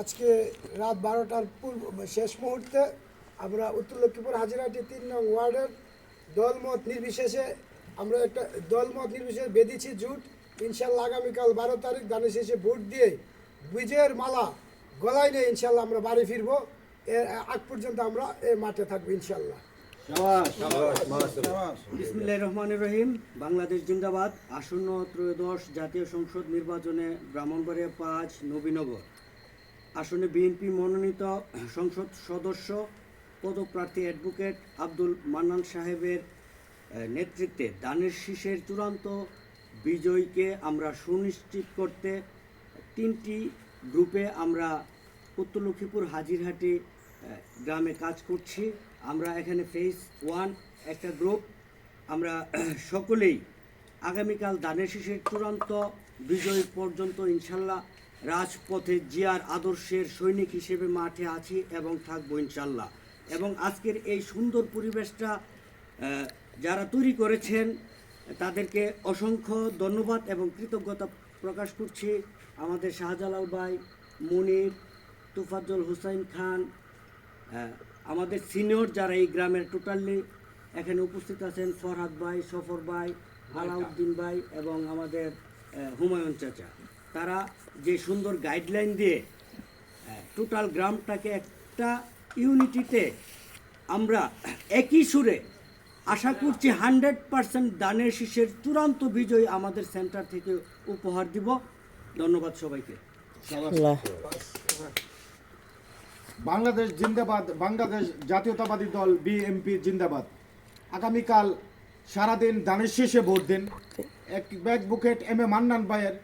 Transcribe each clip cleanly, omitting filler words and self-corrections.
আজকে রাত 12টার শেষ মুহূর্তে আমরা উত্তর লক্ষ্মীপুর হাজিরাটি 3 নং ওয়ার্ডের দলমত নির্বিশেষে বেঁধেছি জুট। ইনশাল্লাহ আগামীকাল 12 তারিখ ধানের শেষে ভোট দিয়ে বিজয়ের মালা গলায় নিয়ে ইনশাল্লাহ আমরা বাড়ি ফিরবো। এর আগ পর্যন্ত আমরা এই মাঠে থাকবো ইনশাল্লাহ। বিসমিল্লাহির রহমানির রহিম। বাংলাদেশ জিন্দাবাদ। আসন্ন ত্রয়োদশ জাতীয় সংসদ নির্বাচনে ব্রাহ্মণবাড়িয়া 5 নবীনগর আসনে বিএনপি মনোনীত সংসদ সদস্য পদপ্রার্থী অ্যাডভোকেট আব্দুল মান্নান সাহেবের নেতৃত্বে ধানের শীষের চূড়ান্ত বিজয়কে আমরা সুনিশ্চিত করতে 3টি গ্রুপে আমরা উত্তর লক্ষ্মীপুর হাজিরহাটি গ্রামে কাজ করছি। আমরা এখানে ফেজ 1 একটা গ্রুপ। আমরা সকলেই আগামীকাল ধানের শীষের চূড়ান্ত বিজয় পর্যন্ত ইনশাল্লাহ রাজপথে জিয়ার আদর্শের সৈনিক হিসেবে মাঠে আছি এবং থাকবো ইনশাল্লাহ। এবং আজকের এই সুন্দর পরিবেশটা যারা তৈরি করেছেন তাদেরকে অসংখ্য ধন্যবাদ এবং কৃতজ্ঞতা প্রকাশ করছি। আমাদের শাহজালাল ভাই, মুনির, তুফাজ্জল হুসাইন খান, আমাদের সিনিয়র যারা এই গ্রামের টোটালি এখানে উপস্থিত আছেন, ফরহাদ ভাই, সফর ভাই, আলাউদ্দিন ভাই এবং আমাদের হুমায়ুন চাচা, তারা যে সুন্দর গাইডলাইন দিয়ে টোটাল গ্রামটাকে একটা ইউনিটিতে আমরা একই সুরে আশা করছি 100% ধানের শীষের চূড়ান্ত বিজয় আমাদের সেন্টার থেকে উপহার দিব। ধন্যবাদ সবাইকে। বাংলাদেশ জিন্দাবাদ। বাংলাদেশ জাতীয়তাবাদী দল বিএনপি জিন্দাবাদ। আগামীকাল সারাদিন ধানের শীষে ভোট দিন। অ্যাডভোকেট এম এ মান্নান ভাইয়ের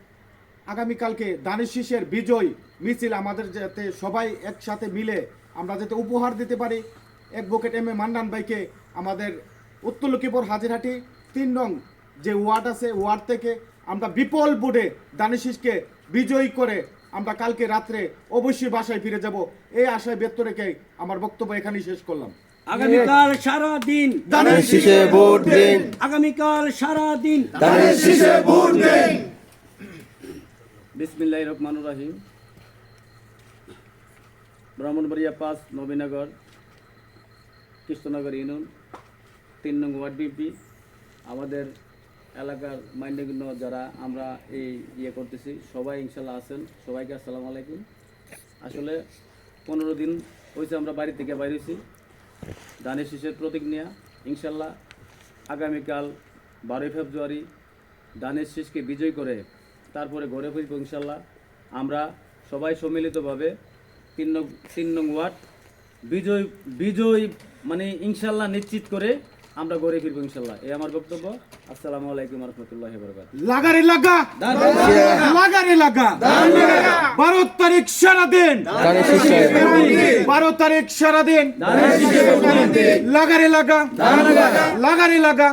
আগামীকালকে ধানের শীষের বিজয় মিছিল আমাদের যাতে সবাই একসাথে মিলে আমরা যাতে উপহার দিতে পারি। অ্যাডভোকেট এম এ মান্নান ভাইকে আমাদের উত্তর লক্ষ্মীপুর হাজিরহাটি 3 নং যে ওয়ার্ড আছে ওয়ার্ড থেকে আমরা বিপুল ভোটে ধানের শীষকে বিজয়ী করে আমরা কালকে রাত্রে অবশ্যই বাসায় ফিরে যাব। এই আশায় ব্যক্ত রেখে আমার বক্তব্য এখানেই শেষ করলাম। আগামীকাল সারা দিন ধানের শীষে ভোট দিন। আগামীকাল সারা দিন ধানের শীষে ভোট দিন। বিসমিল্লাহির রহমানির রহিম। ব্রাহ্মণবাড়িয়া 5 নবীনগর কৃষ্ণনগর ইউনিয়ন 3 নং ওয়ার্ড বিপি আমাদের এলাকার মাইন্ডগুলো যারা আমরা এই করতেছি সবাই ইনশাল্লাহ আছেন। সবাইকে আসসালামু আলাইকুম। আসলে 15 দিন হয়েছে আমরা বাড়ি থেকে বাইরেছি ধানের শীষের প্রতীক নিয়ে। ইনশাল্লাহ আগামীকাল 12 ফেব্রুয়ারি ধানের শীষকে বিজয় করে তারপরে ঘরে ফিরব ইনশাল্লাহ। আমরা সবাই সম্মিলিতভাবে 3 নং ওয়ার্ড বিজয় মানে ইনশাল্লাহ নিশ্চিত করে আমরা ঘরে ফিরবো ইনশাল্লাহ। এই আমার বক্তব্য। আসসালামু আলাইকুম ওয়া রাহমাতুল্লাহি ওয়া বারাকাতুহু। লাগারে লাগা 12 তারিখ সারা দিন 12 তারিখ সারা দিন লাগারে লাগা